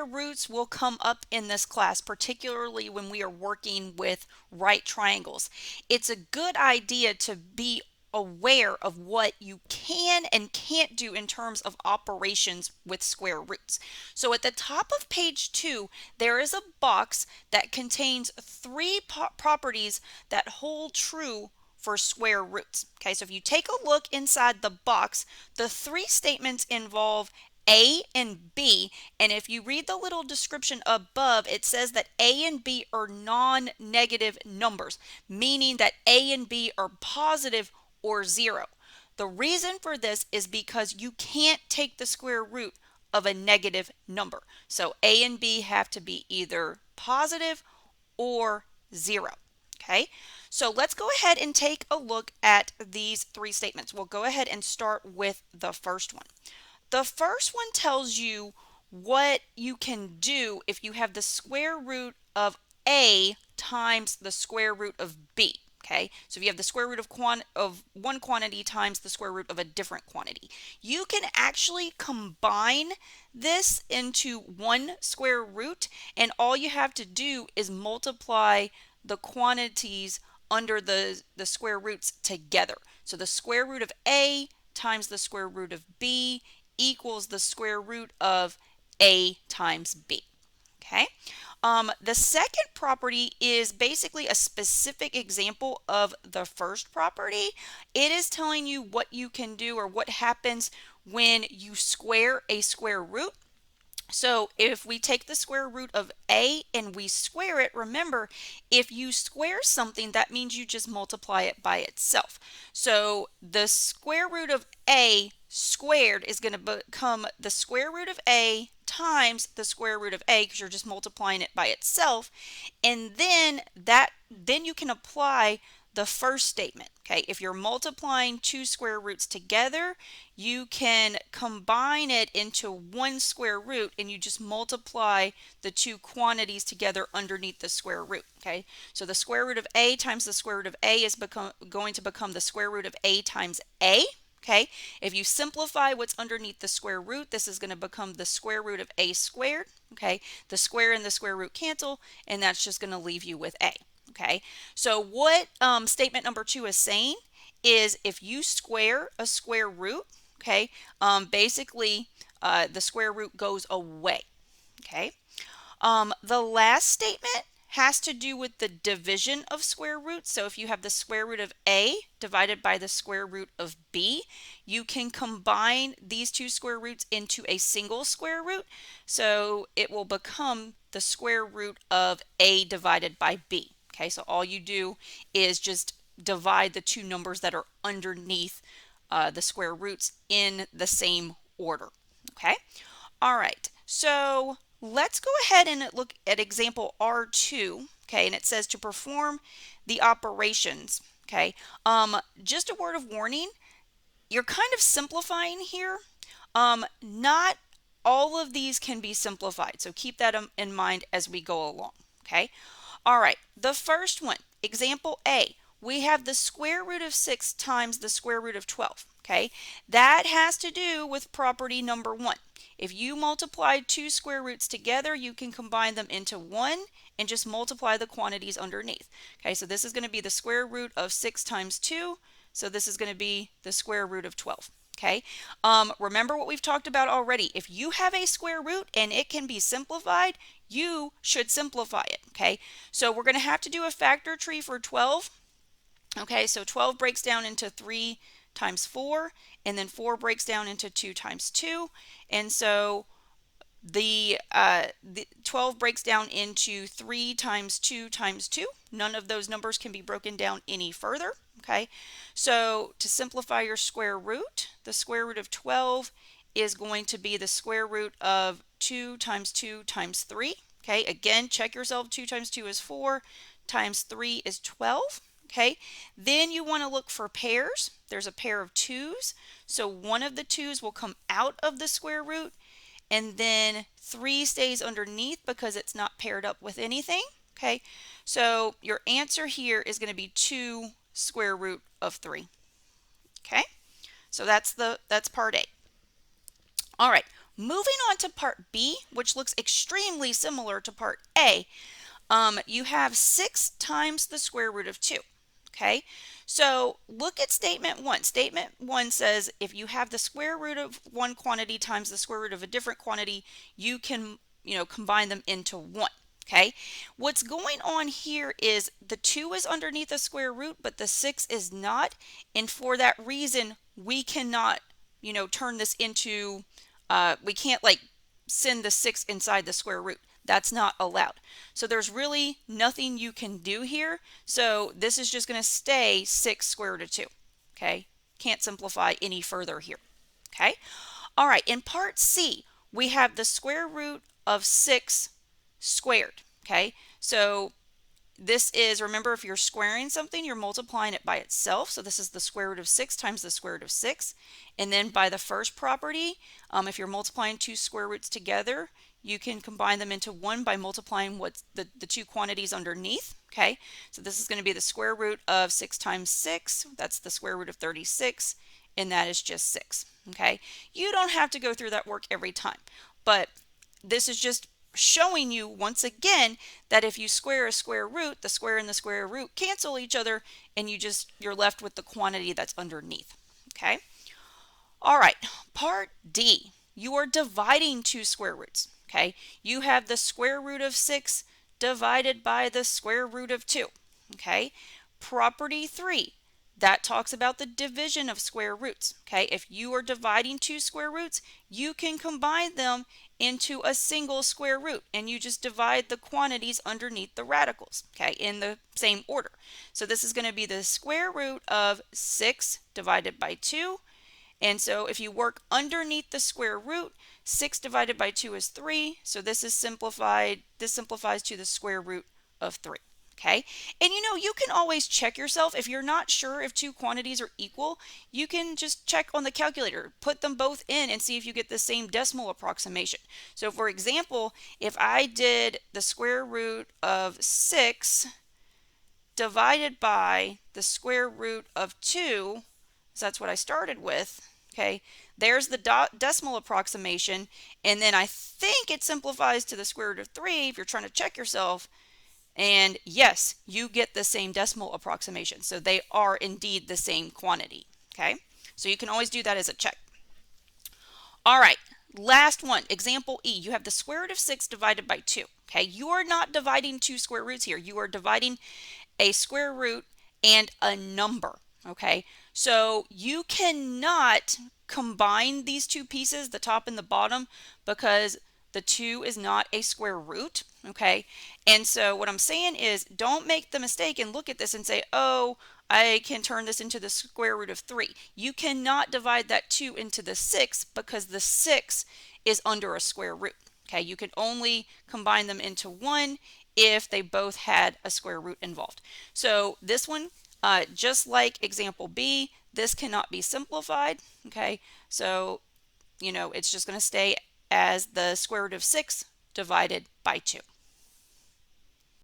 roots will come up in this class, particularly when we are working with right triangles. It's a good idea to be aware of what you can and can't do in terms of operations with square roots. So at the top of page 2, there is a box that contains three properties that hold true for square roots. Okay, so if you take a look inside the box, the three statements involve A and B, and if you read the little description above, it says that A and B are non-negative numbers, meaning that A and B are positive or zero. The reason for this is because you can't take the square root of a negative number. So A and B have to be either positive or zero. Okay, so let's go ahead and take a look at these three statements. We'll go ahead and start with the first one. The first one tells you what you can do if you have the square root of A times the square root of B. Okay, so if you have the square root of one quantity times the square root of a different quantity, you can actually combine this into one square root, and all you have to do is multiply the quantities under the square roots together. So the square root of A times the square root of B equals the square root of A times B. Okay. The second property is basically a specific example of the first property. It is telling you what you can do or what happens when you square a square root. So if we take the square root of A and we square it, remember, if you square something, that means you just multiply it by itself. So the square root of A squared is going to become the square root of A times the square root of A, because you're just multiplying it by itself. And then you can apply the first statement. Okay, if you're multiplying two square roots together, you can combine it into one square root, and you just multiply the two quantities together underneath the square root. Okay, so the square root of A times the square root of A is going to become the square root of A times A. Okay, if you simplify what's underneath the square root, this is going to become the square root of A squared. Okay, the square and the square root cancel, and that's just going to leave you with A. Okay, so what statement number 2 is saying is if you square a square root, okay, basically the square root goes away. Okay, the last statement has to do with the division of square roots. So if you have the square root of A divided by the square root of B, you can combine these two square roots into a single square root. So it will become the square root of A divided by B. Okay, so all you do is just divide the two numbers that are underneath the square roots in the same order. Okay, all right, so let's go ahead and look at example R2. Okay, and it says to perform the operations. Okay, just a word of warning, you're kind of simplifying here. Not all of these can be simplified, so keep that in mind as we go along. Okay, all right, the first one, example A, we have the square root of 6 times the square root of 12. Okay, that has to do with property number 1. If you multiply two square roots together, you can combine them into one and just multiply the quantities underneath. Okay, so this is going to be the square root of 6 times 2, so this is going to be the square root of 12. Okay, remember what we've talked about already. If you have a square root and it can be simplified, you should simplify it. Okay, so we're going to have to do a factor tree for 12. Okay, so 12 breaks down into 3 times 4, and then 4 breaks down into 2 times 2, and so the 12 breaks down into 3 times 2 times 2. None of those numbers can be broken down any further. Okay, so to simplify your square root, the square root of 12 is going to be the square root of 2 times 2 times 3. Okay, again, check yourself. 2 times 2 is 4, times 3 is 12. Okay, then you want to look for pairs. There's a pair of 2's, so one of the 2's will come out of the square root, and then 3 stays underneath because it's not paired up with anything. Okay, so your answer here is going to be 2 square root of 3. Okay, so that's part A. All right, Moving on to part B, which looks extremely similar to part A, you have 6 times the square root of 2. Okay, so look at statement 1. Statement 1 says if you have the square root of one quantity times the square root of a different quantity, you can, combine them into 1. Okay, what's going on here is the 2 is underneath the square root, but the 6 is not. And for that reason, we cannot, turn this into, we can't like send the 6 inside the square root. That's not allowed. So there's really nothing you can do here. So this is just going to stay 6 square root of 2. Okay, can't simplify any further here. Okay, all right, in part C, we have the square root of 6 squared. Okay, so this is, remember, if you're squaring something, you're multiplying it by itself. So this is the square root of 6 times the square root of 6. And then by the first property, if you're multiplying two square roots together, you can combine them into 1 by multiplying what's the two quantities underneath. Okay, so this is going to be the square root of 6 times 6. That's the square root of 36. And that is just 6. Okay, you don't have to go through that work every time. But this is just showing you once again that if you square a square root, the square and the square root cancel each other, and you're left with the quantity that's underneath. Okay, all right, part D, you are dividing two square roots. Okay, you have the square root of 6 divided by the square root of 2. Okay, property 3, that talks about the division of square roots. Okay, if you are dividing two square roots, you can combine them into a single square root, and you just divide the quantities underneath the radicals, okay, in the same order. So this is going to be the square root of 6 divided by 2. And so if you work underneath the square root, 6 divided by 2 is 3. So this is simplified. This simplifies to the square root of 3. Okay, and you can always check yourself. If you're not sure if two quantities are equal, you can just check on the calculator, put them both in, and see if you get the same decimal approximation. So for example, if I did the square root of 6 divided by the square root of 2, so that's what I started with. Okay, there's the decimal approximation, and then I think it simplifies to the square root of 3 if you're trying to check yourself. And yes, you get the same decimal approximation. So they are indeed the same quantity. Okay, so you can always do that as a check. All right, last one, example E. You have the square root of 6 divided by 2. Okay, you are not dividing two square roots here. You are dividing a square root and a number. Okay, so you cannot combine these two pieces, the top and the bottom, because the 2 is not a square root. Okay, and so what I'm saying is, don't make the mistake and look at this and say, oh, I can turn this into the square root of 3. You cannot divide that 2 into the 6 because the 6 is under a square root. Okay, you can only combine them into 1 if they both had a square root involved. So this one, just like example B, this cannot be simplified. Okay, so it's just going to stay as the square root of 6 divided by 2.